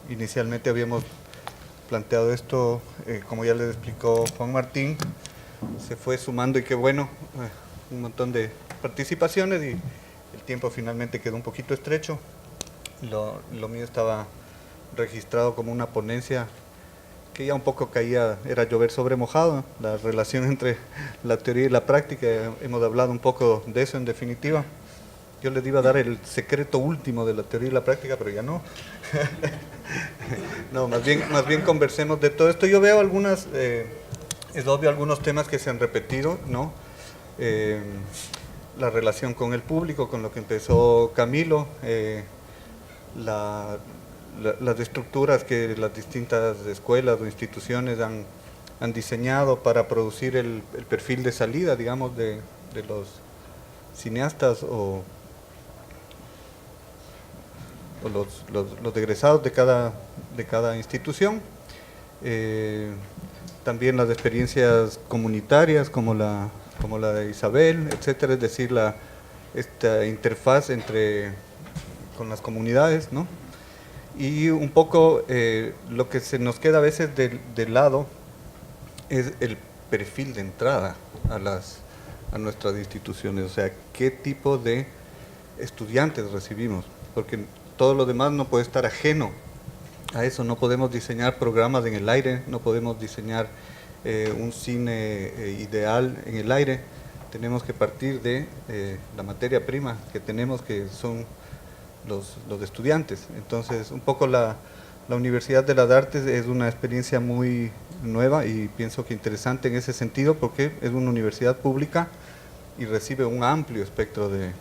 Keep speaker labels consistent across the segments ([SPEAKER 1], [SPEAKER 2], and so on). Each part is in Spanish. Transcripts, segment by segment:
[SPEAKER 1] Inicialmente habíamos planteado esto, como ya les explicó Juan Martín, se fue sumando y qué bueno, un montón de participaciones y el tiempo finalmente quedó un poquito estrecho. Lo mío estaba registrado como una ponencia que ya un poco caía, era llover sobre mojado, la relación entre la teoría y la práctica, hemos hablado un poco de eso en definitiva. Yo les iba a dar el secreto último de la teoría y la práctica, pero ya no. No, más bien conversemos de todo esto. Yo veo algunas, es obvio, algunos temas que se han repetido, ¿no? La relación con el público, con lo que empezó Camilo, las estructuras que las distintas escuelas o instituciones han diseñado para producir el perfil de salida, digamos, de los cineastas o los egresados de cada institución. También las experiencias comunitarias como la de Isabel, etcétera, es decir, esta interfaz con las comunidades, ¿no? Y un poco lo que se nos queda a veces de lado es el perfil de entrada a nuestras instituciones, o sea, qué tipo de estudiantes recibimos, porque todo lo demás no puede estar ajeno a eso. No podemos diseñar programas en el aire, no podemos diseñar un cine ideal en el aire. Tenemos que partir de la materia prima que tenemos, que son los estudiantes. Entonces, un poco la Universidad de las Artes es una experiencia muy nueva y pienso que interesante en ese sentido, porque es una universidad pública y recibe un amplio espectro de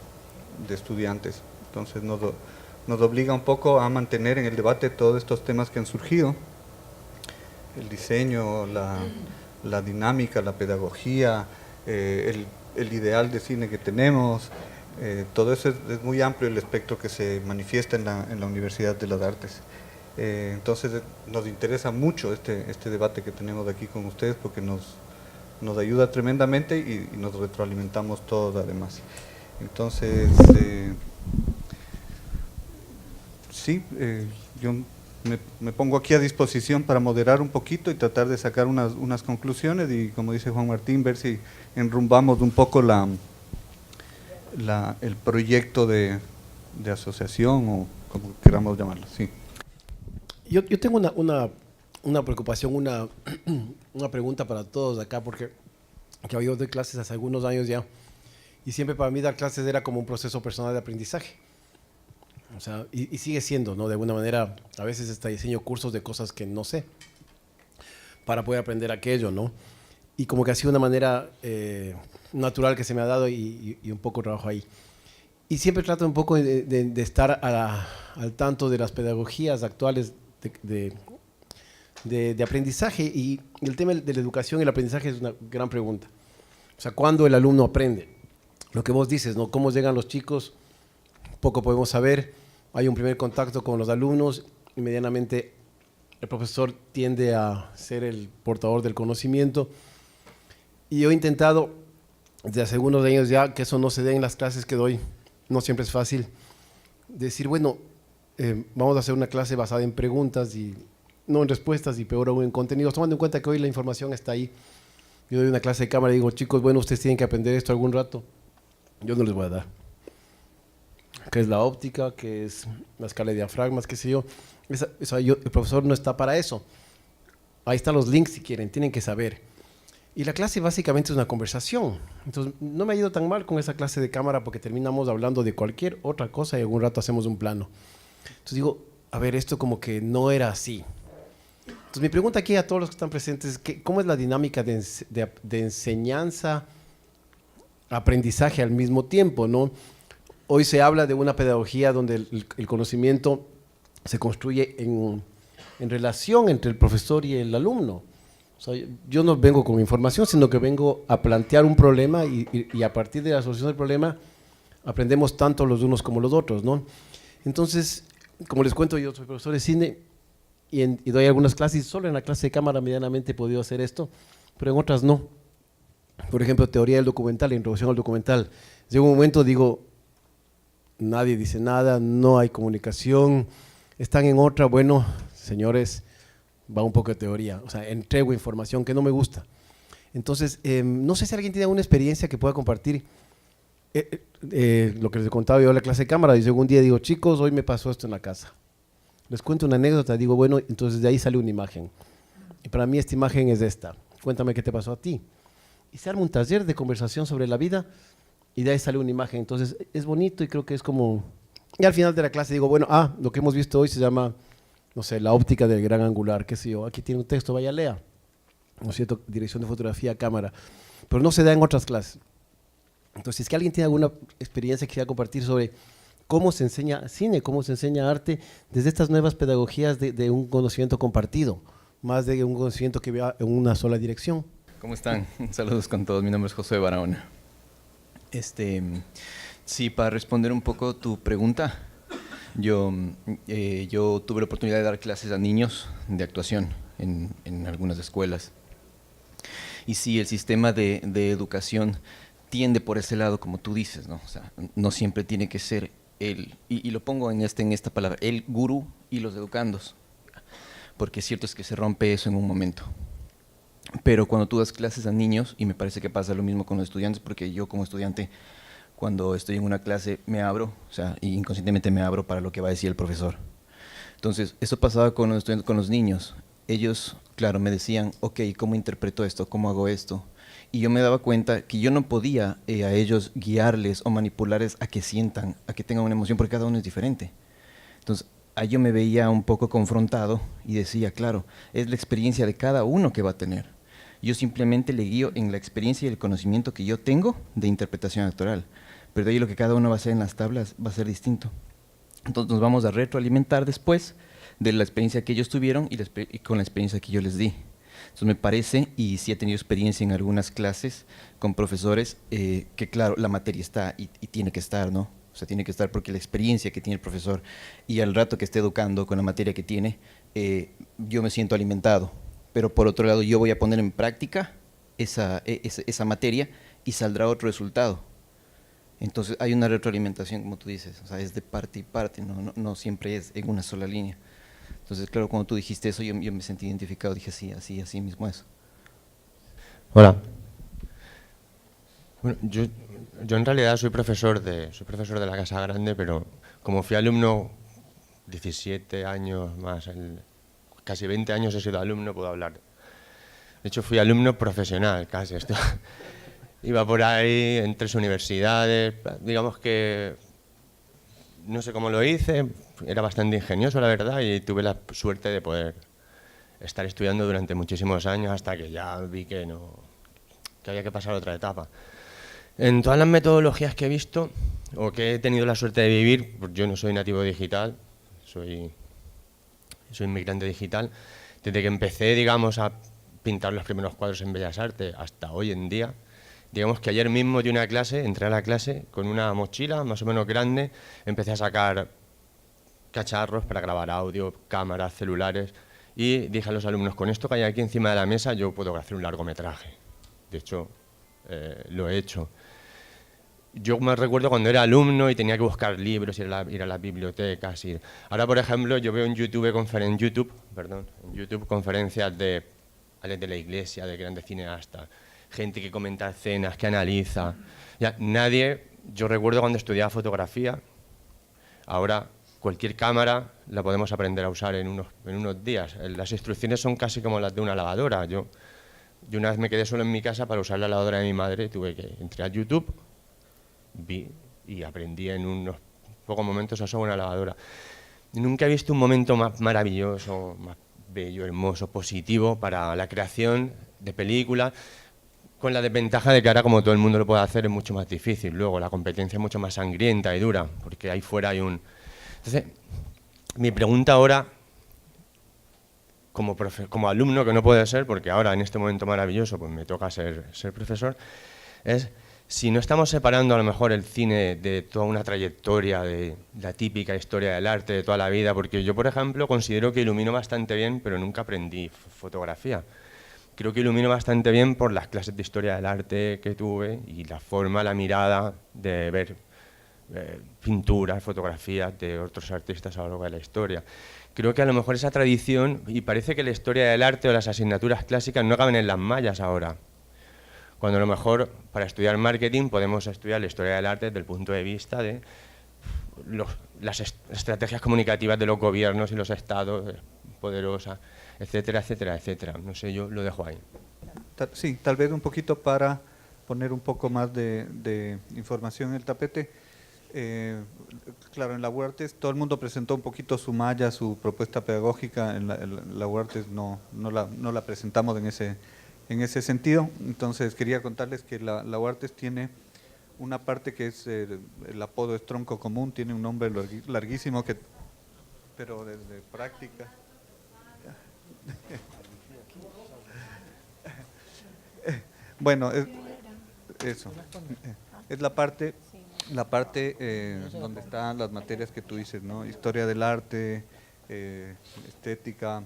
[SPEAKER 1] estudiantes. Entonces nos obliga un poco a mantener en el debate todos estos temas que han surgido: el diseño, la dinámica, la pedagogía, el ideal de cine que tenemos. Todo eso es muy amplio el espectro que se manifiesta en la Universidad de las Artes. Entonces nos interesa mucho este debate que tenemos aquí con ustedes, porque nos ayuda tremendamente y nos retroalimentamos todos además. Entonces, sí, yo me pongo aquí a disposición para moderar un poquito y tratar de sacar unas conclusiones y, como dice Juan Martín, ver si enrumbamos un poco el proyecto de asociación, o como queramos llamarlo. Sí.
[SPEAKER 2] Yo tengo una preocupación, una pregunta para todos acá, porque yo doy clases hace algunos años ya, y siempre para mí dar clases era como un proceso personal de aprendizaje. O sea, y sigue siendo, ¿no? De alguna manera, a veces hasta diseño cursos de cosas que no sé, para poder aprender aquello, ¿no? Y como que ha sido una manera natural que se me ha dado y un poco trabajo ahí. Y siempre trato un poco de estar al tanto de las pedagogías actuales de aprendizaje, y el tema de la educación y el aprendizaje es una gran pregunta. O sea, ¿cuándo el alumno aprende? Lo que vos dices, ¿no? ¿Cómo llegan los chicos? Poco podemos saber. Hay un primer contacto con los alumnos y medianamente el profesor tiende a ser el portador del conocimiento. Y yo he intentado desde hace algunos años ya que eso no se dé en las clases que doy. No siempre es fácil decir, bueno, vamos a hacer una clase basada en preguntas y no en respuestas, y peor aún en contenidos, tomando en cuenta que hoy la información está ahí. Yo doy una clase de cámara y digo, chicos, bueno, ustedes tienen que aprender esto algún rato. Yo no les voy a dar qué es la óptica, qué es la escala de diafragmas, qué sé yo. El profesor no está para eso. Ahí están los links si quieren, tienen que saber. Y la clase básicamente es una conversación. Entonces, no me ha ido tan mal con esa clase de cámara, porque terminamos hablando de cualquier otra cosa y algún rato hacemos un plano. Entonces digo, a ver, esto como que no era así. Entonces mi pregunta aquí a todos los que están presentes es, ¿cómo es la dinámica de enseñanza, aprendizaje al mismo tiempo, ¿no? Hoy se habla de una pedagogía donde el conocimiento se construye en relación entre el profesor y el alumno. O sea, yo no vengo con información, sino que vengo a plantear un problema y a partir de la solución del problema aprendemos tanto los unos como los otros, ¿no? Entonces, como les cuento, yo soy profesor de cine y doy algunas clases. Solo en la clase de cámara medianamente he podido hacer esto, pero en otras no. Por ejemplo, teoría del documental, introducción al documental. Llega un momento, digo, nadie dice nada, no hay comunicación, están en otra, bueno, señores, va un poco de teoría, o sea, entrego información que no me gusta. Entonces, no sé si alguien tiene alguna experiencia que pueda compartir. Lo que les contaba yo en la clase de cámara, dice, un día digo, chicos, hoy me pasó esto en la casa. Les cuento una anécdota, digo, bueno, entonces de ahí sale una imagen. Y para mí esta imagen es esta. Cuéntame qué te pasó a ti. Y se arma un taller de conversación sobre la vida y de ahí sale una imagen. Entonces es bonito y creo que es como... Y al final de la clase digo, bueno, lo que hemos visto hoy se llama, no sé, la óptica del gran angular, qué sé yo. Aquí tiene un texto, vaya, lea. ¿No es cierto? Dirección de fotografía, cámara. Pero no se da en otras clases. Entonces, si es que alguien tiene alguna experiencia que quiera compartir sobre cómo se enseña cine, cómo se enseña arte desde estas nuevas pedagogías de un conocimiento compartido, más de un conocimiento que va en una sola dirección.
[SPEAKER 3] ¿Cómo están? Saludos con todos, mi nombre es José Barahona. Sí, para responder un poco tu pregunta, yo tuve la oportunidad de dar clases a niños de actuación en algunas escuelas. Y sí, el sistema de educación tiende por ese lado, como tú dices, ¿no? O sea, no siempre tiene que ser y lo pongo en esta palabra, el gurú y los educandos, porque cierto es que se rompe eso en un momento. Pero cuando tú das clases a niños, y me parece que pasa lo mismo con los estudiantes, porque yo como estudiante, cuando estoy en una clase, me abro, o sea, inconscientemente me abro para lo que va a decir el profesor. Entonces, eso pasaba con los estudiantes, con los niños. Ellos, claro, me decían, ok, ¿cómo interpreto esto? ¿Cómo hago esto? Y yo me daba cuenta que yo no podía a ellos guiarles o manipularles a que sientan, a que tengan una emoción, porque cada uno es diferente. Entonces, ahí yo me veía un poco confrontado y decía, claro, es la experiencia de cada uno que va a tener. Yo simplemente le guío en la experiencia y el conocimiento que yo tengo de interpretación actoral, pero de ahí lo que cada uno va a hacer en las tablas va a ser distinto. Entonces nos vamos a retroalimentar después de la experiencia que ellos tuvieron y con la experiencia que yo les di. Entonces me parece, y sí he tenido experiencia en algunas clases con profesores, que claro, la materia está y tiene que estar, ¿no? O sea, tiene que estar porque la experiencia que tiene el profesor y al rato que esté educando con la materia que tiene, yo me siento alimentado. Pero por otro lado, yo voy a poner en práctica esa materia y saldrá otro resultado. Entonces hay una retroalimentación, como tú dices, o sea, es de parte y parte, no siempre es en una sola línea. Entonces, claro, cuando tú dijiste eso, yo me sentí identificado, dije sí, así mismo es.
[SPEAKER 4] Hola. Bueno, yo en realidad soy profesor de la Casa Grande, pero como fui alumno 17 años más, casi 20 años he sido alumno, puedo hablar. De hecho, fui alumno profesional, casi. Iba por ahí en 3 universidades, digamos que no sé cómo lo hice, era bastante ingenioso, la verdad, y tuve la suerte de poder estar estudiando durante muchísimos años hasta que ya vi que había que pasar a otra etapa. En todas las metodologías que he visto o que he tenido la suerte de vivir, pues yo no soy nativo digital, soy inmigrante digital, desde que empecé, digamos, a pintar los primeros cuadros en Bellas Artes hasta hoy en día. Digamos que ayer mismo di una clase, entré a la clase con una mochila más o menos grande, empecé a sacar cacharros para grabar audio, cámaras, celulares, y dije a los alumnos, con esto que hay aquí encima de la mesa yo puedo hacer un largometraje. De hecho, lo he hecho. Yo me recuerdo cuando era alumno y tenía que buscar libros, ir a las bibliotecas. Ahora, por ejemplo, yo veo en YouTube conferencias de la Iglesia, de grandes cineastas, gente que comenta escenas, que analiza. Yo recuerdo cuando estudiaba fotografía, ahora cualquier cámara la podemos aprender a usar en unos días. Las instrucciones son casi como las de una lavadora. Yo una vez me quedé solo en mi casa para usar la lavadora de mi madre, entré a YouTube, vi y aprendí en unos pocos momentos a usar una lavadora. Nunca he visto un momento más maravilloso, más bello, hermoso, positivo para la creación de películas, con la desventaja de que ahora, como todo el mundo lo puede hacer, es mucho más difícil. Luego la competencia es mucho más sangrienta y dura, porque ahí fuera hay un... Entonces, mi pregunta ahora, como alumno, que no puede ser, porque ahora en este momento maravilloso pues me toca ser profesor, es si no estamos separando a lo mejor el cine de toda una trayectoria, de la típica historia del arte de toda la vida, porque yo, por ejemplo, considero que ilumino bastante bien, pero nunca aprendí fotografía. Creo que ilumino bastante bien por las clases de historia del arte que tuve y la forma, la mirada de ver pinturas, fotografías de otros artistas a lo largo de la historia. Creo que a lo mejor esa tradición, y parece que la historia del arte o las asignaturas clásicas no caben en las mallas ahora, cuando a lo mejor para estudiar marketing podemos estudiar la historia del arte desde el punto de vista de las estrategias comunicativas de los gobiernos y los estados poderosos, etcétera, etcétera, etcétera. No sé, yo lo dejo ahí.
[SPEAKER 1] Sí, tal vez un poquito para poner un poco más de información en el tapete. Claro, en la UARTES todo el mundo presentó un poquito su malla, su propuesta pedagógica. En la UARTES no la presentamos en ese sentido. Entonces quería contarles que la UARTES tiene una parte que es, el apodo es tronco común, tiene un nombre larguísimo, pero desde práctica. Bueno, eso. Es la parte donde están las materias que tú dices, ¿no? Historia del arte, estética,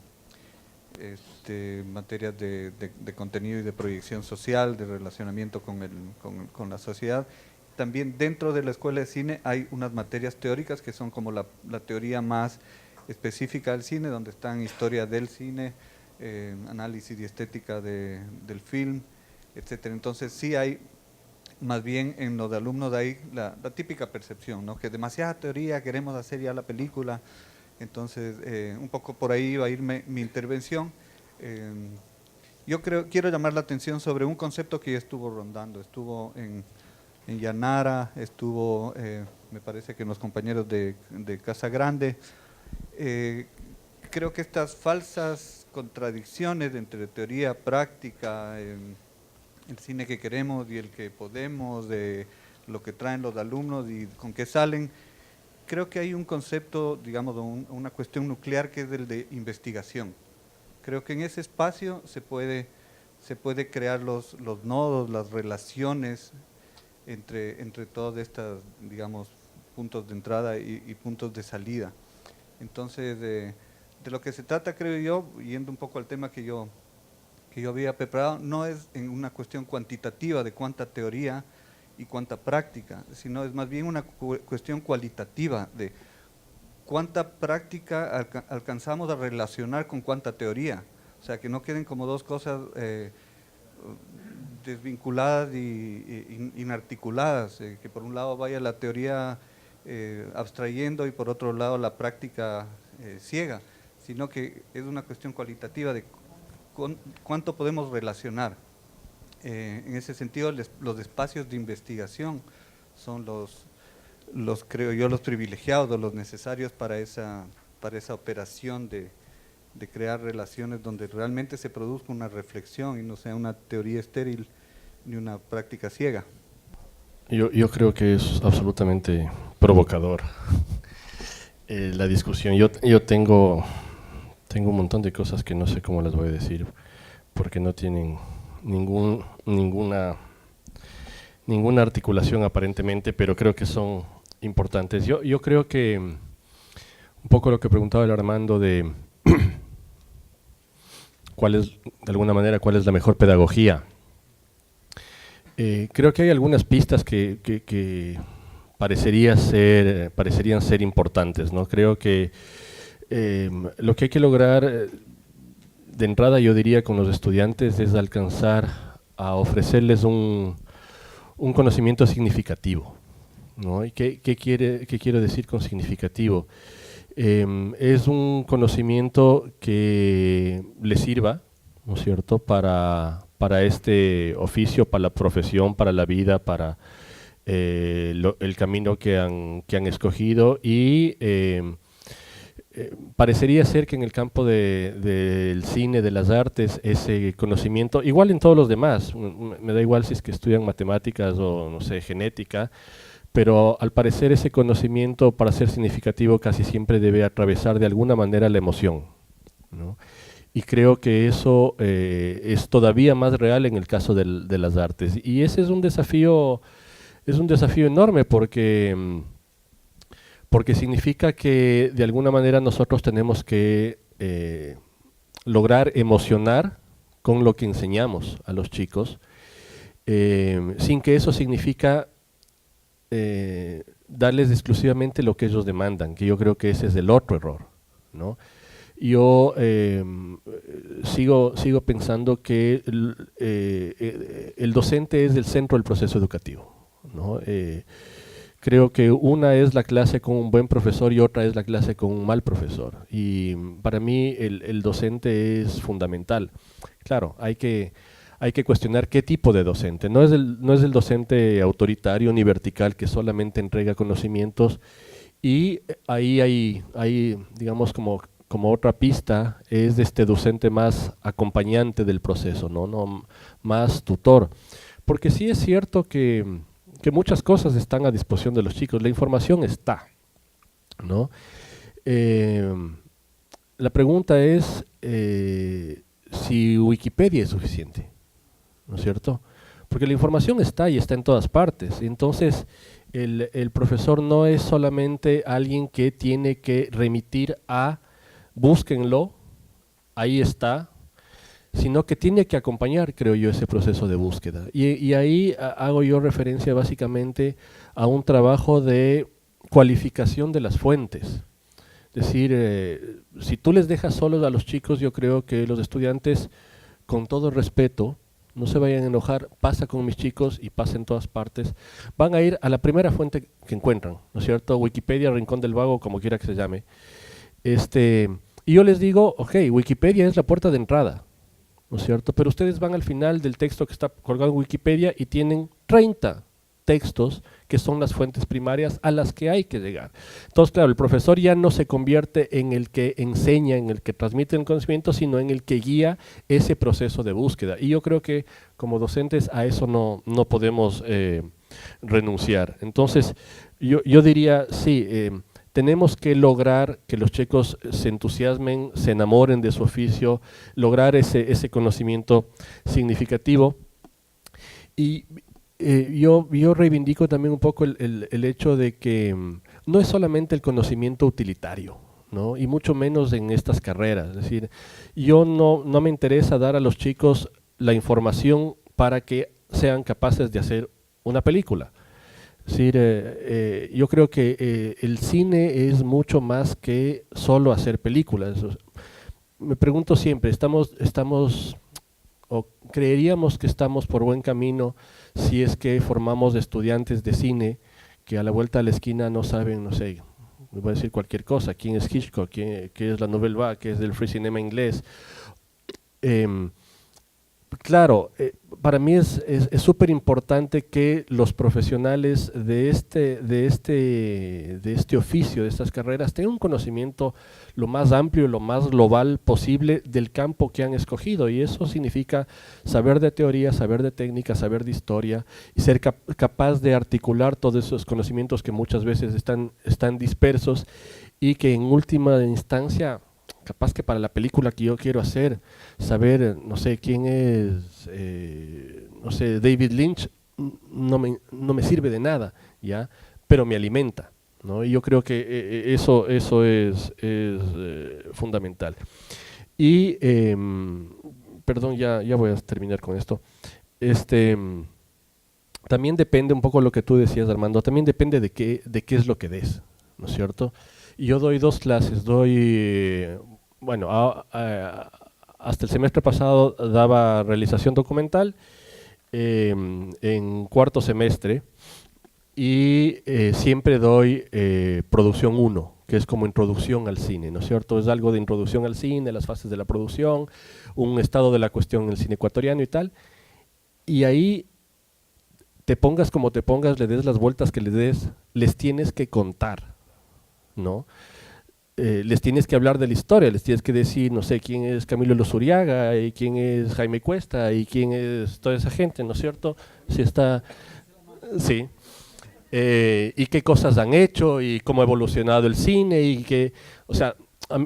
[SPEAKER 1] materias de contenido y de proyección social, de relacionamiento con la sociedad. También dentro de la escuela de cine hay unas materias teóricas que son como la teoría más específica del cine, donde están historia del cine, análisis y estética del film, etcétera. Entonces sí hay, más bien en los de alumnos de ahí, la típica percepción, ¿no? Que demasiada teoría, queremos hacer ya la película. Entonces un poco por ahí va a ir mi intervención. Yo quiero llamar la atención sobre un concepto que ya estuvo rondando, estuvo en Llanara, estuvo me parece que en los compañeros de Casa Grande. Creo que estas falsas contradicciones entre teoría, práctica, el cine que queremos y el que podemos, de lo que traen los alumnos y con qué salen, creo que hay un concepto, digamos, una cuestión nuclear que es el de investigación. Creo que en ese espacio se puede crear los nodos, las relaciones entre todas estas, digamos, puntos de entrada y puntos de salida. Entonces, de lo que se trata, creo yo, yendo un poco al tema que yo había preparado, no es en una cuestión cuantitativa de cuánta teoría y cuánta práctica, sino es más bien una cuestión cualitativa de cuánta práctica alcanzamos a relacionar con cuánta teoría. O sea, que no queden como dos cosas desvinculadas y inarticuladas, que por un lado vaya la teoría abstrayendo y por otro lado la práctica ciega, sino que es una cuestión cualitativa de cuánto podemos relacionar. En ese sentido, los espacios de investigación son creo yo, los privilegiados o los necesarios para esa operación de crear relaciones donde realmente se produzca una reflexión y no sea una teoría estéril ni una práctica ciega.
[SPEAKER 5] Yo creo que es absolutamente provocador la discusión. Yo tengo un montón de cosas que no sé cómo las voy a decir, porque no tienen ninguna articulación aparentemente, pero creo que son importantes. Yo creo que un poco lo que preguntaba el Armando de cuál es, de alguna manera, cuál es la mejor pedagogía. Creo que hay algunas pistas que parecerían ser importantes, ¿no? Creo que lo que hay que lograr de entrada, yo diría, con los estudiantes es alcanzar a ofrecerles un conocimiento significativo, ¿no? ¿Y qué quiero decir con significativo? Es un conocimiento que le sirva, ¿no es cierto?, para este oficio, para la profesión, para la vida, para el camino que han escogido, y parecería ser que en el campo del cine, de las artes, ese conocimiento, igual en todos los demás, me da igual si es que estudian matemáticas o, no sé, genética, pero al parecer ese conocimiento, para ser significativo, casi siempre debe atravesar de alguna manera la emoción, ¿no? Y creo que eso es todavía más real en el caso de las artes. Y ese es un desafío enorme, porque significa que de alguna manera nosotros tenemos que lograr emocionar con lo que enseñamos a los chicos, sin que eso significa darles exclusivamente lo que ellos demandan, que yo creo que ese es el otro error, ¿no? Yo sigo pensando que el docente es el centro del proceso educativo, ¿no? Creo que una es la clase con un buen profesor y otra es la clase con un mal profesor. Y para mí el docente es fundamental. Claro, hay que cuestionar qué tipo de docente. No es el docente autoritario ni vertical que solamente entrega conocimientos, y ahí hay digamos, como otra pista, es de este docente más acompañante del proceso, no más tutor. Porque sí es cierto que muchas cosas están a disposición de los chicos, la información está, ¿no? La pregunta es si Wikipedia es suficiente, ¿no es cierto? Porque la información está y está en todas partes. Entonces, el profesor no es solamente alguien que tiene que remitir a búsquenlo, ahí está, sino que tiene que acompañar, creo yo, ese proceso de búsqueda. Y ahí hago yo referencia básicamente a un trabajo de cualificación de las fuentes. Es decir, si tú les dejas solos a los chicos, yo creo que los estudiantes, con todo respeto, no se vayan a enojar, pasa con mis chicos y pasa en todas partes, van a ir a la primera fuente que encuentran, ¿no es cierto? Wikipedia, Rincón del Vago, como quiera que se llame. Y yo les digo, ok, Wikipedia es la puerta de entrada, ¿no es cierto? Pero ustedes van al final del texto que está colgado en Wikipedia y tienen 30 textos que son las fuentes primarias a las que hay que llegar. Entonces, claro, el profesor ya no se convierte en el que enseña, en el que transmite el conocimiento, sino en el que guía ese proceso de búsqueda. Y yo creo que como docentes a eso no podemos renunciar. Entonces, yo diría, sí, tenemos que lograr que los chicos se entusiasmen, se enamoren de su oficio, lograr ese conocimiento significativo. Y yo reivindico también un poco el hecho de que no es solamente el conocimiento utilitario, ¿no? Y mucho menos en estas carreras. Es decir, yo no me interesa dar a los chicos la información para que sean capaces de hacer una película. Es decir, yo creo que el cine es mucho más que solo hacer películas. Me pregunto siempre, ¿estamos o creeríamos que estamos por buen camino si es que formamos estudiantes de cine que a la vuelta de la esquina no saben, no sé, voy a decir cualquier cosa, quién es Hitchcock, qué es la Nouvelle Vague, qué es del free cinema inglés? Claro, para mí es súper importante que los profesionales de este oficio, de estas carreras, tengan un conocimiento lo más amplio, lo más global posible del campo que han escogido, y eso significa saber de teoría, saber de técnica, saber de historia, y ser capaz de articular todos esos conocimientos que muchas veces están dispersos, y que en última instancia, capaz que para la película que yo quiero hacer, saber, no sé, quién es, no sé, David Lynch, no me sirve de nada, ¿ya? Pero me alimenta, ¿no? Y yo creo que eso es fundamental. Y, perdón, ya voy a terminar con esto. También depende un poco de lo que tú decías, Armando, también depende de qué es lo que des, ¿no es cierto? Y yo doy 2 clases, bueno, hasta el semestre pasado daba realización documental en cuarto semestre, y siempre doy producción 1, que es como introducción al cine, ¿no es cierto? Es algo de introducción al cine, las fases de la producción, un estado de la cuestión en el cine ecuatoriano y tal, y ahí te pongas como te pongas, le des las vueltas que le des, les tienes que contar, ¿no? Les tienes que hablar de la historia, les tienes que decir, no sé, quién es Camilo Lozuriaga, y quién es Jaime Cuesta, y quién es toda esa gente, ¿no es cierto? Sí. Y qué cosas han hecho, y cómo ha evolucionado el cine, y que, o sea,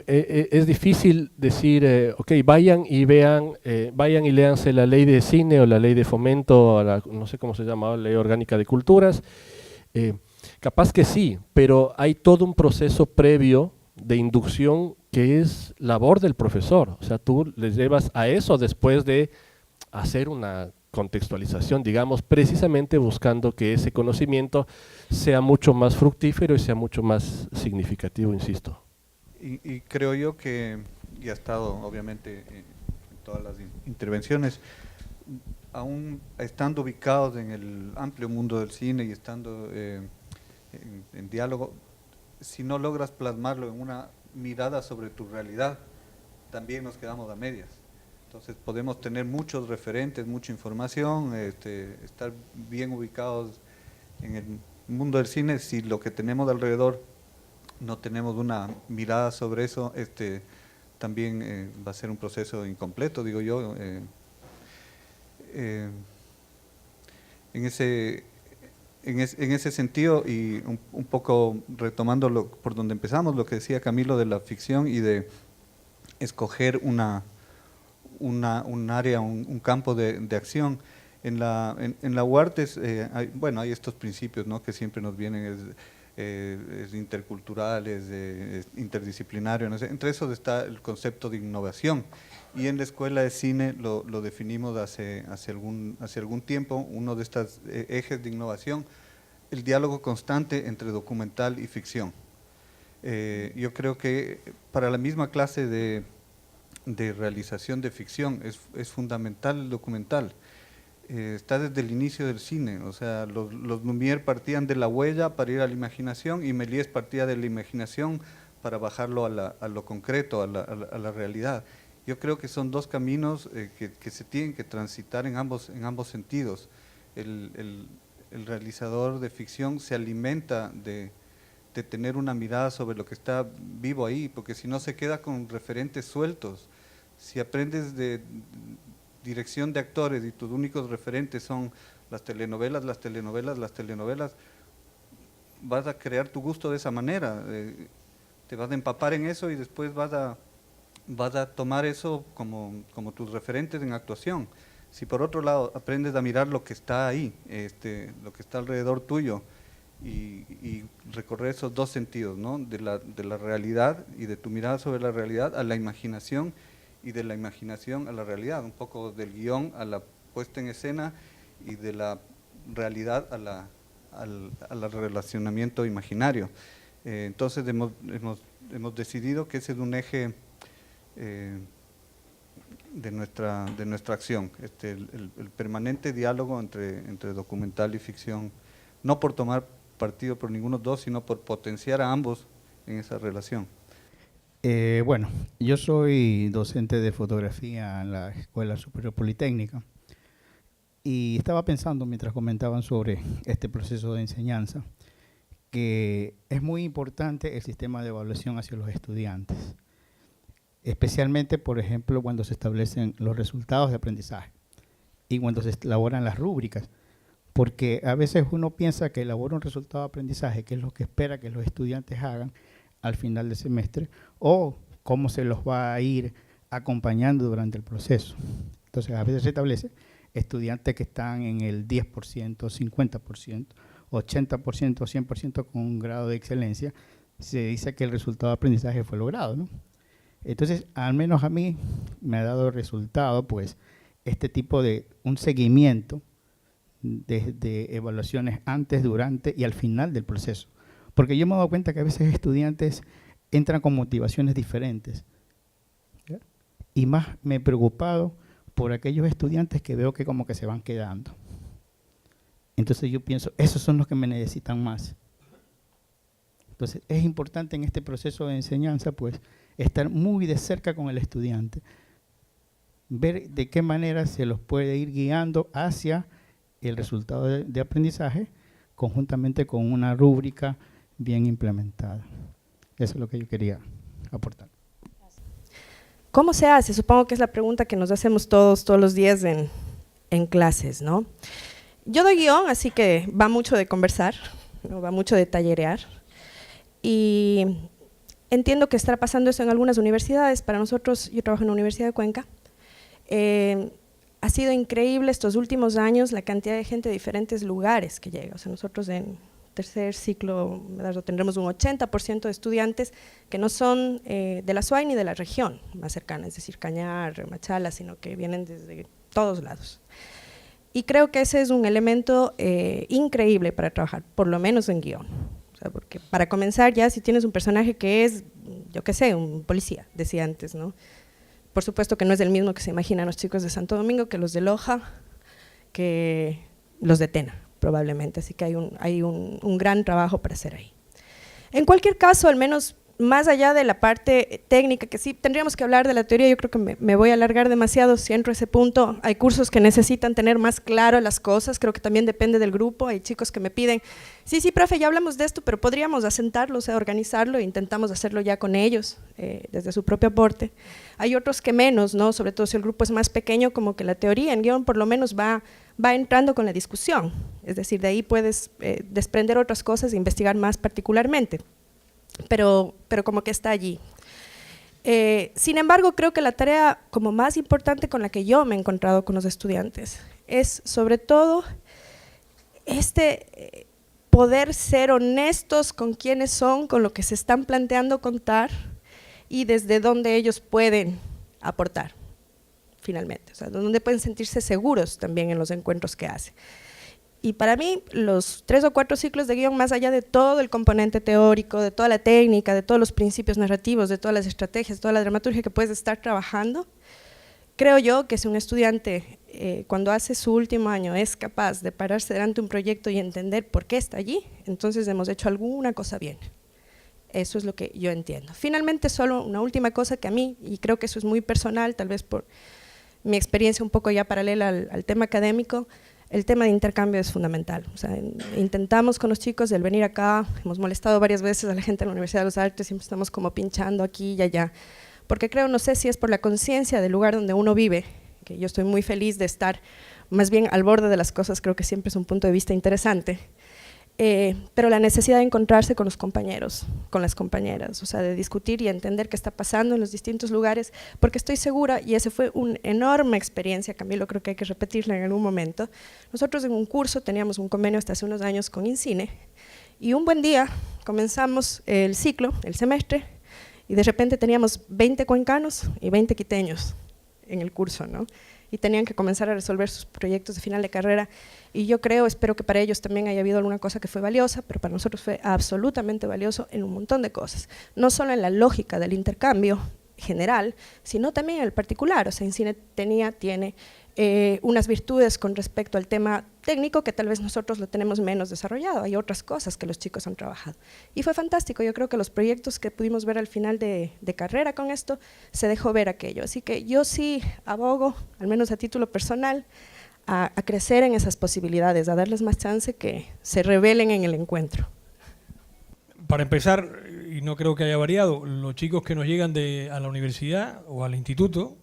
[SPEAKER 5] es difícil decir, ok, vayan y léanse la ley de cine o la ley de fomento, no sé cómo se llama, ley orgánica de culturas. Capaz que sí, pero hay todo un proceso previo de inducción que es labor del profesor. O sea, tú les llevas a eso después de hacer una contextualización, digamos, precisamente buscando que ese conocimiento sea mucho más fructífero y sea mucho más significativo, insisto.
[SPEAKER 1] Y creo yo que, y ha estado obviamente en todas las intervenciones, aún estando ubicados en el amplio mundo del cine y estando en diálogo, si no logras plasmarlo en una mirada sobre tu realidad, también nos quedamos a medias. Entonces podemos tener muchos referentes, mucha información, estar bien ubicados en el mundo del cine, si lo que tenemos alrededor no tenemos una mirada sobre eso, también va a ser un proceso incompleto, digo yo. En ese sentido, y un poco retomando por donde empezamos, lo que decía Camilo de la ficción y de escoger un área, un campo de acción. En la UARTES, hay estos principios, ¿no?, que siempre nos vienen, es intercultural, es interdisciplinario, no sé. Entre esos está el concepto de innovación, y en la Escuela de Cine lo definimos hace algún tiempo, uno de estos ejes de innovación, el diálogo constante entre documental y ficción. Yo creo que para la misma clase de realización de ficción es fundamental el documental. Está desde el inicio del cine, o sea, los Lumière partían de la huella para ir a la imaginación, y Méliès partía de la imaginación para bajarlo a lo concreto, a la realidad. Yo creo que son dos caminos que se tienen que transitar en ambos sentidos. El realizador de ficción se alimenta de tener una mirada sobre lo que está vivo ahí, porque si no se queda con referentes sueltos. Si aprendes de dirección de actores y tus únicos referentes son las telenovelas, vas a crear tu gusto de esa manera, te vas a empapar en eso y después vas a tomar eso como tus referentes en actuación. Si por otro lado aprendes a mirar lo que está ahí, lo que está alrededor tuyo, y recorrer esos dos sentidos, ¿no?, de la realidad y de tu mirada sobre la realidad a la imaginación, y de la imaginación a la realidad, un poco del guión a la puesta en escena, y de la realidad al relacionamiento imaginario. Entonces hemos decidido que ese es un eje de nuestra acción, el permanente diálogo entre documental y ficción, no por tomar partido por ninguno de los dos, sino por potenciar a ambos en esa relación.
[SPEAKER 6] Bueno, yo soy docente de fotografía en la Escuela Superior Politécnica, y estaba pensando mientras comentaban sobre este proceso de enseñanza que es muy importante el sistema de evaluación hacia los estudiantes, especialmente, por ejemplo, cuando se establecen los resultados de aprendizaje y cuando se elaboran las rúbricas, porque a veces uno piensa que elabora un resultado de aprendizaje, que es lo que espera que los estudiantes hagan al final del semestre, o cómo se los va a ir acompañando durante el proceso. Entonces, a veces se establece estudiantes que están en el 10%, 50%, 80%, 100% con un grado de excelencia, se dice que el resultado de aprendizaje fue logrado, ¿no? Entonces, al menos a mí me ha dado resultado, pues, este tipo de un seguimiento de evaluaciones antes, durante y al final del proceso. Porque yo me he dado cuenta que a veces estudiantes entran con motivaciones diferentes, ¿ya? Y más me he preocupado por aquellos estudiantes que veo que como que se van quedando. Entonces yo pienso, esos son los que me necesitan más. Entonces es importante en este proceso de enseñanza, pues, estar muy de cerca con el estudiante, ver de qué manera se los puede ir guiando hacia el resultado de aprendizaje, conjuntamente con una rúbrica bien implementada. Eso es lo que yo quería aportar.
[SPEAKER 7] ¿Cómo se hace? Supongo que es la pregunta que nos hacemos todos los días en clases, ¿no? Yo doy guión, así que va mucho de conversar, ¿no? Va mucho de tallerear, y entiendo que estará pasando eso en algunas universidades. Para nosotros, yo trabajo en la Universidad de Cuenca, ha sido increíble estos últimos años la cantidad de gente de diferentes lugares que llega. O sea, nosotros en tercer ciclo tendremos un 80% de estudiantes que no son de la SUAY ni de la región más cercana, es decir, Cañar, Machala, sino que vienen desde todos lados. Y creo que ese es un elemento increíble para trabajar, por lo menos en guión. O sea, porque para comenzar ya si tienes un personaje que es, yo qué sé, un policía, decía antes, ¿no? Por supuesto que no es el mismo que se imaginan los chicos de Santo Domingo, que los de Loja, que los de Tena, probablemente. Así que hay un gran trabajo para hacer ahí. En cualquier caso, al menos más allá de la parte técnica, que sí tendríamos que hablar de la teoría, yo creo que me voy a alargar demasiado si entro a ese punto. Hay cursos que necesitan tener más claro las cosas, creo que también depende del grupo. Hay chicos que me piden, sí, profe, ya hablamos de esto, pero podríamos asentarlo, o sea, organizarlo, e intentamos hacerlo ya con ellos, desde su propio aporte. Hay otros que menos, ¿no? Sobre todo si el grupo es más pequeño, como que la teoría en guión por lo menos va entrando con la discusión, es decir, de ahí puedes desprender otras cosas e investigar más particularmente. Pero como que está allí. Sin embargo, creo que la tarea como más importante con la que yo me he encontrado con los estudiantes es sobre todo poder ser honestos con quiénes son, con lo que se están planteando contar y desde dónde ellos pueden aportar, finalmente, o sea, donde pueden sentirse seguros también en los encuentros que hacen. Y para mí, los 3 o 4 ciclos de guión, más allá de todo el componente teórico, de toda la técnica, de todos los principios narrativos, de todas las estrategias, toda la dramaturgia que puedes estar trabajando, creo yo que si un estudiante, cuando hace su último año, es capaz de pararse delante de un proyecto y entender por qué está allí, entonces hemos hecho alguna cosa bien. Eso es lo que yo entiendo. Finalmente, solo una última cosa que a mí, y creo que eso es muy personal, tal vez por mi experiencia un poco ya paralela al tema académico, el tema de intercambio es fundamental. O sea, intentamos con los chicos el venir acá, hemos molestado varias veces a la gente de la Universidad de los Artes, siempre estamos como pinchando aquí y allá, porque creo, no sé si es por la conciencia del lugar donde uno vive, que yo estoy muy feliz de estar más bien al borde de las cosas, creo que siempre es un punto de vista interesante, pero la necesidad de encontrarse con los compañeros, con las compañeras, o sea, de discutir y entender qué está pasando en los distintos lugares, porque estoy segura, y esa fue una enorme experiencia, Camilo, creo que hay que repetirla en algún momento. Nosotros en un curso teníamos un convenio hasta hace unos años con INCINE, y un buen día comenzamos el ciclo, el semestre, y de repente teníamos 20 cuencanos y 20 quiteños en el curso, ¿no? Y tenían que comenzar a resolver sus proyectos de final de carrera, y yo espero que para ellos también haya habido alguna cosa que fue valiosa, pero para nosotros fue absolutamente valioso en un montón de cosas, no solo en la lógica del intercambio general, sino también en el particular. O sea, INCINE tiene unas virtudes con respecto al tema técnico que tal vez nosotros lo tenemos menos desarrollado, hay otras cosas que los chicos han trabajado. Y fue fantástico, yo creo que los proyectos que pudimos ver al final de carrera con esto, se dejó ver aquello. Así que yo sí abogo, al menos a título personal, a crecer en esas posibilidades, a darles más chance que se revelen en el encuentro.
[SPEAKER 8] Para empezar, y no creo que haya variado, los chicos que nos llegan a la universidad o al instituto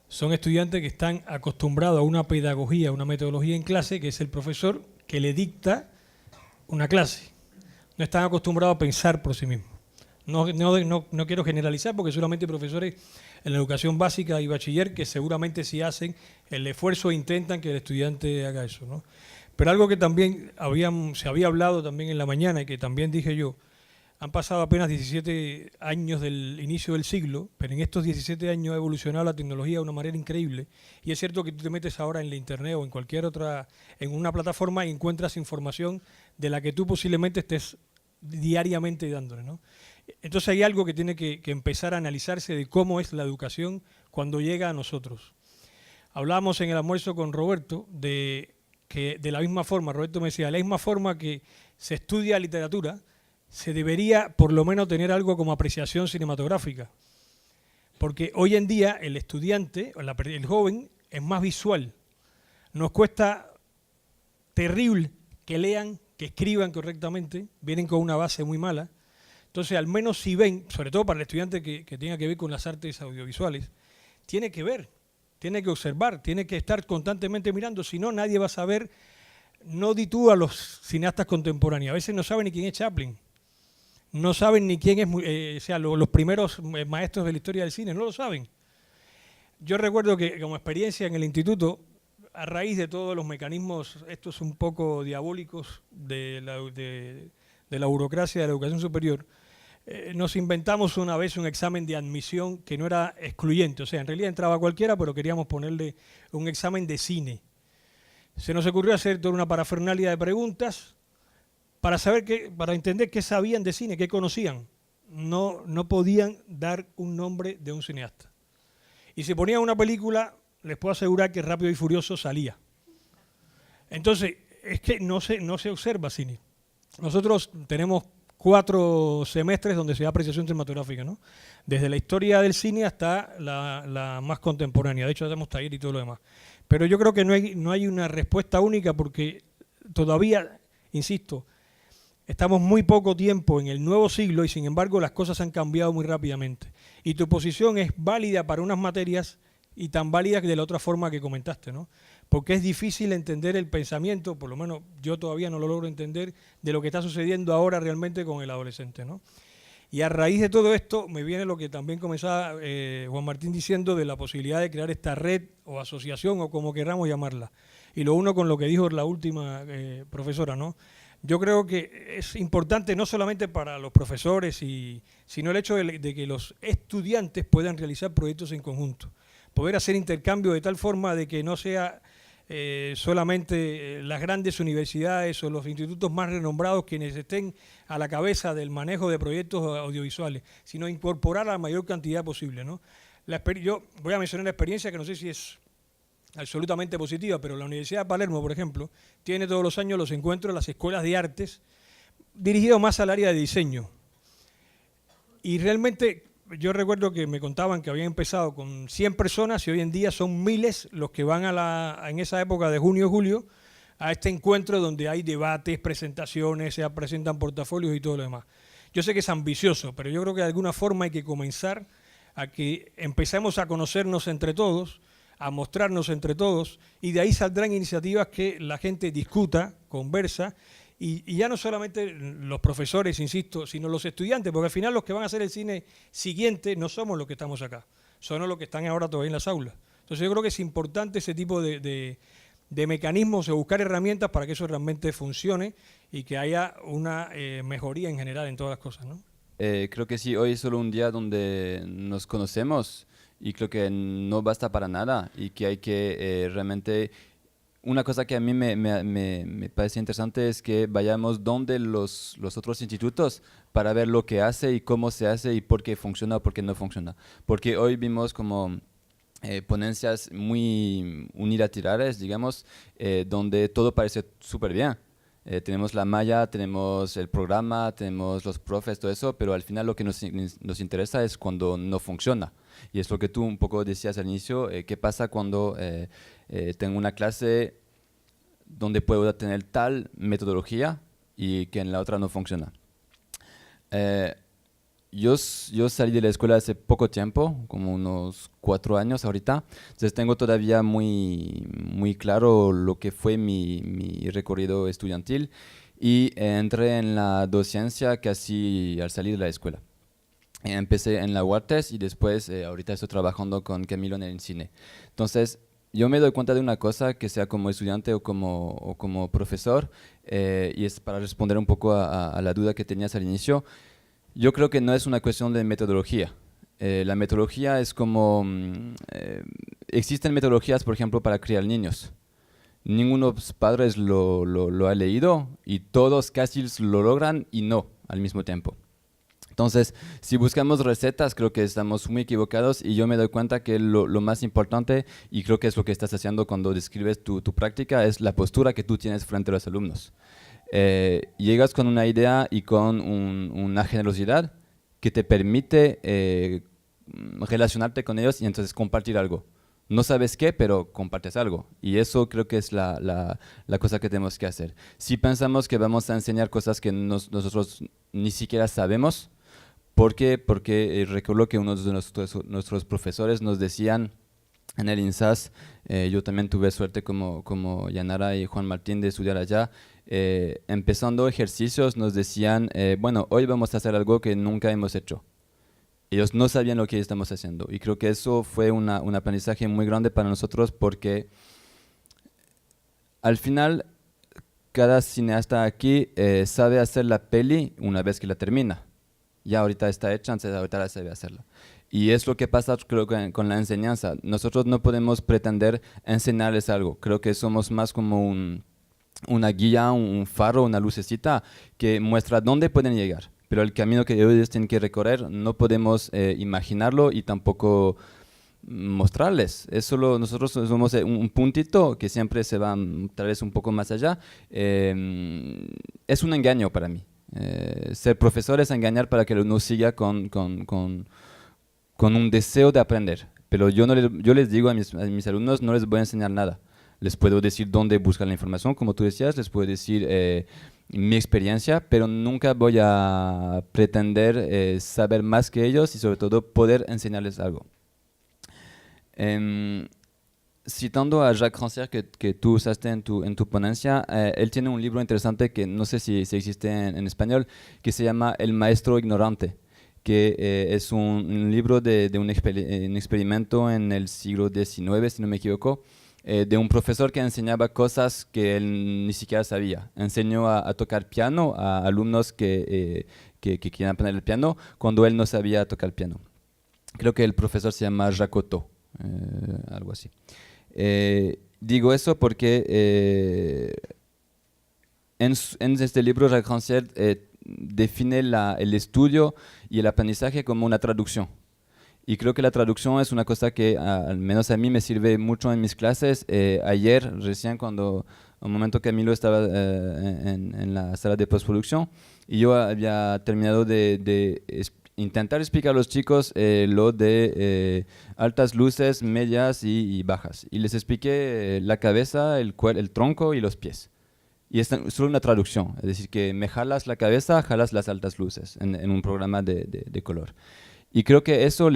[SPEAKER 8] son estudiantes que están acostumbrados a una pedagogía, una metodología en clase, que es el profesor que le dicta una clase. No están acostumbrados a pensar por sí mismos. No quiero generalizar porque solamente hay profesores en la educación básica y bachiller que seguramente sí hacen el esfuerzo e intentan que el estudiante haga eso, ¿no? Pero algo que también se había hablado también en la mañana y que también dije yo, han pasado apenas 17 años del inicio del siglo, pero en estos 17 años ha evolucionado la tecnología de una manera increíble. Y es cierto que tú te metes ahora en la internet o en cualquier otra, en una plataforma y encuentras información de la que tú posiblemente estés diariamente dándole, ¿no? Entonces hay algo que tiene que empezar a analizarse de cómo es la educación cuando llega a nosotros. Hablábamos en el almuerzo con Roberto de que de la misma forma, Roberto me decía, de la misma forma que se estudia literatura, se debería por lo menos tener algo como apreciación cinematográfica. Porque hoy en día el estudiante, el joven, es más visual. Nos cuesta terrible que lean, que escriban correctamente, vienen con una base muy mala. Entonces, al menos si ven, sobre todo para el estudiante que tenga que ver con las artes audiovisuales, tiene que ver, tiene que observar, tiene que estar constantemente mirando, si no, nadie va a saber, no di tú a los cineastas contemporáneos, a veces no saben ni quién es Chaplin, no saben ni quién es, los primeros maestros de la historia del cine, no lo saben. Yo recuerdo que como experiencia en el instituto, a raíz de todos los mecanismos, estos un poco diabólicos de la burocracia de la educación superior, nos inventamos una vez un examen de admisión que no era excluyente, o sea, en realidad entraba cualquiera, pero queríamos ponerle un examen de cine. se nos ocurrió hacer toda una parafernalia de preguntas para para entender qué sabían de cine, qué conocían. No podían dar un nombre de un cineasta. Y si ponían una película, les puedo asegurar que Rápido y Furioso salía. Entonces, es que no se observa cine. Nosotros tenemos 4 semestres donde se da apreciación cinematográfica, ¿no? Desde la historia del cine hasta la más contemporánea. De hecho, hacemos taller y todo lo demás. Pero yo creo que no hay una respuesta única porque todavía, insisto, estamos muy poco tiempo en el nuevo siglo y sin embargo las cosas han cambiado muy rápidamente. Y tu posición es válida para unas materias y tan válida que de la otra forma que comentaste, ¿no? Porque es difícil entender el pensamiento, por lo menos yo todavía no lo logro entender, de lo que está sucediendo ahora realmente con el adolescente, ¿no? Y a raíz de todo esto me viene lo que también comenzaba Juan Martín diciendo de la posibilidad de crear esta red o asociación o como queramos llamarla. Y lo uno con lo que dijo la última profesora, ¿no? Yo creo que es importante no solamente para los profesores, sino el hecho de que los estudiantes puedan realizar proyectos en conjunto. Poder hacer intercambio de tal forma de que no sea solamente las grandes universidades o los institutos más renombrados quienes estén a la cabeza del manejo de proyectos audiovisuales, sino incorporar a la mayor cantidad posible, ¿no? Yo voy a mencionar la experiencia que no sé si es absolutamente positiva, pero la Universidad de Palermo, por ejemplo, tiene todos los años los encuentros de las escuelas de artes dirigidos más al área de diseño. Y realmente yo recuerdo que me contaban que habían empezado con 100 personas y hoy en día son miles los que van en esa época de junio-julio a este encuentro donde hay debates, presentaciones, se presentan portafolios y todo lo demás. Yo sé que es ambicioso, pero yo creo que de alguna forma hay que comenzar a que empecemos a conocernos entre todos, a mostrarnos entre todos, y de ahí saldrán iniciativas que la gente discuta, conversa, y ya no solamente los profesores, insisto, sino los estudiantes, porque al final los que van a hacer el cine siguiente no somos los que estamos acá, son los que están ahora todavía en las aulas. Entonces yo creo que es importante ese tipo de mecanismos, de buscar herramientas para que eso realmente funcione y que haya una mejoría en general en todas las cosas, ¿no?
[SPEAKER 9] Creo que sí, hoy es solo un día donde nos conocemos y creo que no basta para nada y que hay que realmente... Una cosa que a mí me parece interesante es que vayamos donde los otros institutos para ver lo que hace y cómo se hace y por qué funciona o por qué no funciona. Porque hoy vimos como ponencias muy unilaterales, digamos, donde todo parece súper bien. Tenemos la malla, tenemos el programa, tenemos los profes, todo eso, pero al final lo que nos interesa es cuando no funciona. Y es lo que tú un poco decías al inicio, ¿qué pasa cuando tengo una clase donde puedo tener tal metodología y que en la otra no funciona? Yo salí de la escuela hace poco tiempo, como unos 4 años ahorita, entonces tengo todavía muy claro lo que fue mi recorrido estudiantil y entré en la docencia casi al salir de la escuela. Empecé en la UARTES y después ahorita estoy trabajando con Camilo en el cine. Entonces yo me doy cuenta de una cosa, que sea como estudiante o como profesor, y es para responder un poco a la duda que tenías al inicio. Yo creo que no es una cuestión de metodología. La metodología es como... existen metodologías, por ejemplo, para criar niños. Ninguno de los padres lo ha leído y todos casi lo logran y no al mismo tiempo. Entonces, si buscamos recetas, creo que estamos muy equivocados y yo me doy cuenta que lo más importante, y creo que es lo que estás haciendo cuando describes tu práctica, es la postura que tú tienes frente a los alumnos. Llegas con una idea y con una generosidad que te permite relacionarte con ellos y entonces compartir algo. No sabes qué, pero compartes algo. Y eso creo que es la cosa que tenemos que hacer. Si pensamos que vamos a enseñar cosas que nosotros ni siquiera sabemos, ¿por qué? Porque recuerdo que uno de nuestros profesores nos decían en el INSAS, yo también tuve suerte como Yanara y Juan Martín de estudiar allá, empezando ejercicios nos decían, bueno, hoy vamos a hacer algo que nunca hemos hecho. Ellos no sabían lo que estamos haciendo y creo que eso fue un aprendizaje muy grande para nosotros porque al final cada cineasta aquí sabe hacer la peli una vez que la termina. Ya ahorita está hecha, entonces ahorita la sabe hacerla. Y es lo que pasa, creo, con la enseñanza. Nosotros no podemos pretender enseñarles algo. Creo que somos más como una guía, un faro, una lucecita que muestra dónde pueden llegar. Pero el camino que ellos tienen que recorrer no podemos imaginarlo y tampoco mostrarles. Es solo, nosotros somos un puntito que siempre se va tal vez un poco más allá. Es un engaño para mí. Ser profesor es engañar para que uno siga con un deseo de aprender. Pero yo les digo a mis alumnos, no les voy a enseñar nada. Les puedo decir dónde buscar la información, como tú decías, les puedo decir mi experiencia, pero nunca voy a pretender saber más que ellos y sobre todo poder enseñarles algo. Citando a Jacques Rancière, que tú usaste en tu ponencia, él tiene un libro interesante que no sé si existe en español, que se llama El maestro ignorante, que es un libro de un experimento en el siglo XIX, si no me equivoco, de un profesor que enseñaba cosas que él ni siquiera sabía. Enseñó a tocar piano a alumnos que querían aprender el piano cuando él no sabía tocar piano. Creo que el profesor se llama Jacotot, algo así. Digo eso porque en este libro Jacques Rancière define el estudio y el aprendizaje como una traducción. Y creo que la traducción es una cosa que al menos a mí me sirve mucho en mis clases. Ayer, recién un momento Camilo estaba en la sala de postproducción y yo había terminado de intentar explicar a los chicos lo de altas luces, medias y bajas. Y les expliqué la cabeza, el tronco y los pies. Y es solo una traducción, es decir, que me jalas la cabeza, jalas las altas luces en un programa de color. Y creo que eso,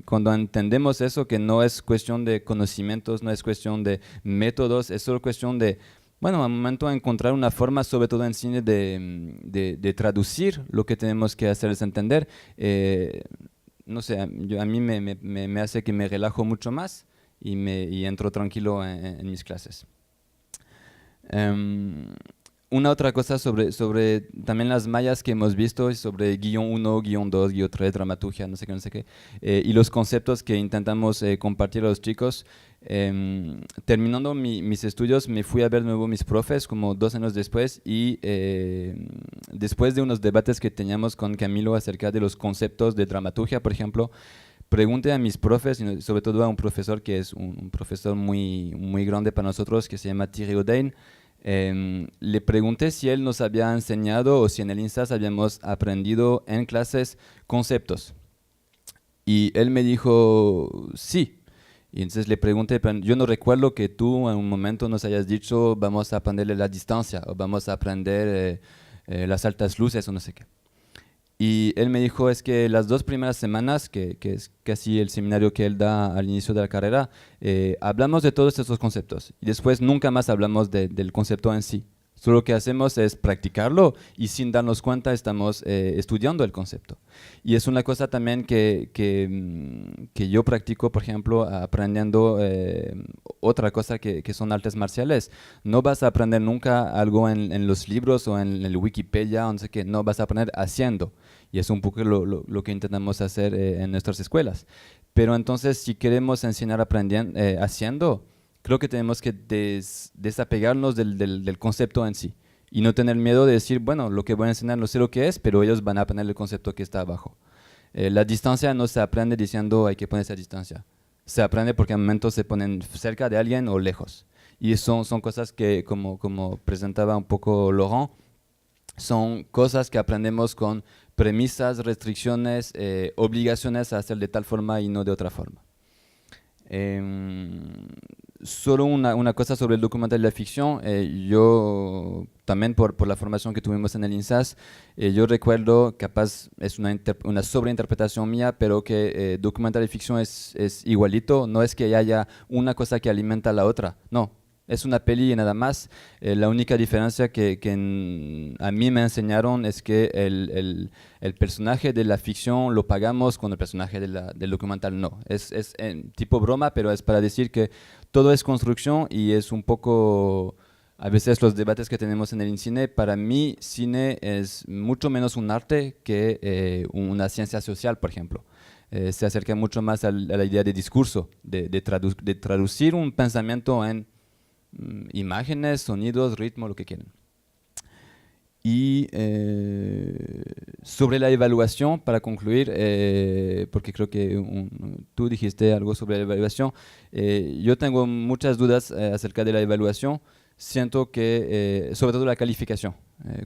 [SPEAKER 9] cuando entendemos eso, que no es cuestión de conocimientos, no es cuestión de métodos, es solo cuestión de, bueno, al momento de encontrar una forma, sobre todo en cine, de traducir lo que tenemos que hacerles entender, no sé, a mí me hace que me relajo mucho más y entro tranquilo en mis clases. Una otra cosa sobre también las mallas que hemos visto, sobre guión 1, guión 2, guión 3, dramaturgia, no sé qué, y los conceptos que intentamos compartir a los chicos. Terminando mis estudios, me fui a ver de nuevo mis profes como 2 años después y después de unos debates que teníamos con Camilo acerca de los conceptos de dramaturgia, por ejemplo, pregunté a mis profes, y sobre todo a un profesor que es un profesor muy, muy grande para nosotros, que se llama Thierry Odain. Le pregunté si él nos había enseñado o si en el INSAS habíamos aprendido en clases conceptos. Y él me dijo sí. Y entonces le pregunté, pero yo no recuerdo que tú en un momento nos hayas dicho vamos a aprender la distancia o vamos a aprender las altas luces o no sé qué. Y él me dijo, es que las 2 primeras semanas, que es casi el seminario que él da al inicio de la carrera, hablamos de todos estos conceptos y después nunca más hablamos del concepto en sí. Solo lo que hacemos es practicarlo y sin darnos cuenta estamos estudiando el concepto. Y es una cosa también que yo practico, por ejemplo, aprendiendo otra cosa que son artes marciales. No vas a aprender nunca algo en los libros o en el Wikipedia, o no sé qué, no, vas a aprender haciendo. Y es un poco lo que intentamos hacer en nuestras escuelas. Pero entonces, si queremos enseñar aprendiendo, haciendo, creo que tenemos que desapegarnos del concepto en sí y no tener miedo de decir, bueno, lo que voy a enseñar no sé lo que es, pero ellos van a aprender el concepto que está abajo. La distancia no se aprende diciendo hay que ponerse a distancia. Se aprende porque en momentos se ponen cerca de alguien o lejos. Y son cosas que, como presentaba un poco Laurent, son cosas que aprendemos con premisas, restricciones, obligaciones a hacer de tal forma y no de otra forma. Solo una cosa sobre el documental de la ficción. Yo también por la formación que tuvimos en el INSAS, yo recuerdo, capaz es una sobreinterpretación mía, pero que documental de ficción es igualito. No es que haya una cosa que alimenta a la otra, no. Es una peli y nada más. La única diferencia que a mí me enseñaron es que el personaje de la ficción lo pagamos con el personaje del documental no. Es tipo broma, pero es para decir que todo es construcción y es un poco, a veces los debates que tenemos en el cine, para mí cine es mucho menos un arte que una ciencia social, por ejemplo. se acerca mucho más a la idea de discurso, de traducir un pensamiento en imágenes, sonidos, ritmo, lo que quieran. Y sobre la evaluación, para concluir, porque creo que tú dijiste algo sobre la evaluación, yo tengo muchas dudas acerca de la evaluación. Siento que, sobre todo la calificación,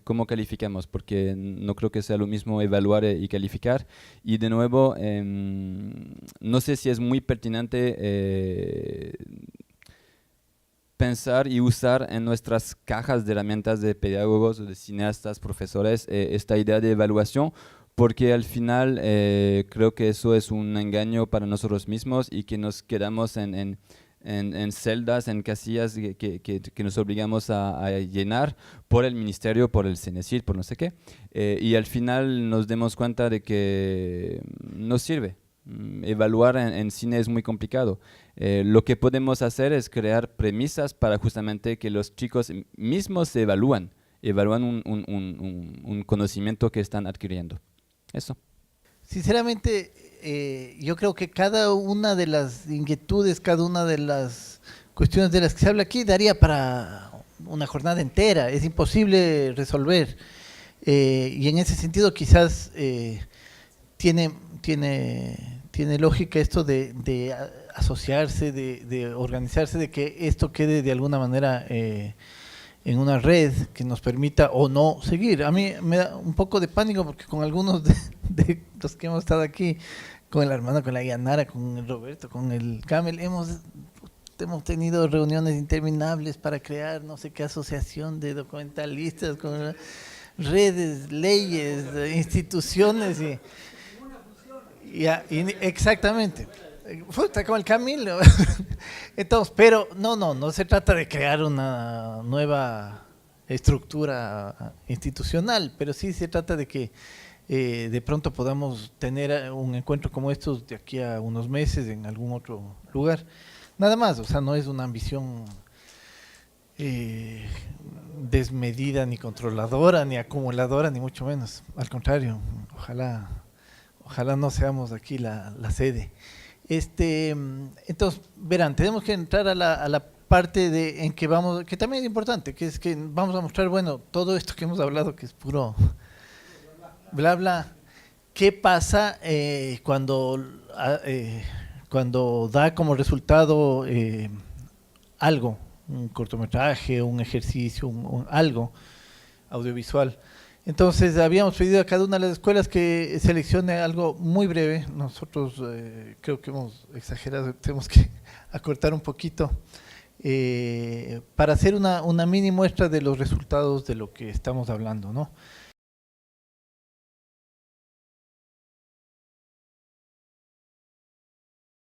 [SPEAKER 9] cómo calificamos, porque no creo que sea lo mismo evaluar y calificar. Y de nuevo, no sé si es muy pertinente pensar y usar en nuestras cajas de herramientas de pedagogos, de cineastas, profesores, esta idea de evaluación, porque al final creo que eso es un engaño para nosotros mismos y que nos quedamos en celdas, en casillas que nos obligamos a llenar por el ministerio, por el CENESID, por no sé qué, y al final nos demos cuenta de que no sirve. Evaluar en cine es muy complicado. Lo que podemos hacer es crear premisas para justamente que los chicos mismos se evalúan un conocimiento que están adquiriendo. Eso.
[SPEAKER 10] Sinceramente, yo creo que cada una de las inquietudes, cada una de las cuestiones de las que se habla aquí daría para una jornada entera, es imposible resolver. Y en ese sentido quizás tiene lógica esto de asociarse, de organizarse, de que esto quede de alguna manera en una red que nos permita o no seguir. A mí me da un poco de pánico porque con algunos de los que hemos estado aquí, con el hermano, con la Yanara, con el Roberto, con el Camel, hemos tenido reuniones interminables para crear no sé qué asociación de documentalistas, con redes, leyes, instituciones exactamente. Está como el Camilo. Entonces, pero no se trata de crear una nueva estructura institucional, pero sí se trata de que de pronto podamos tener un encuentro como estos de aquí a unos meses en algún otro lugar. Nada más, o sea, no es una ambición desmedida, ni controladora, ni acumuladora, ni mucho menos. Al contrario, ojalá no seamos aquí la sede. Entonces, verán, tenemos que entrar a la parte en que vamos, que también es importante, que es que vamos a mostrar, bueno, todo esto que hemos hablado, que es puro bla bla, qué pasa cuando da como resultado algo, un cortometraje, un ejercicio, algo audiovisual. Entonces habíamos pedido a cada una de las escuelas que seleccione algo muy breve. Nosotros creo que hemos exagerado, tenemos que acortar un poquito para hacer una mini muestra de los resultados de lo que estamos hablando, ¿no?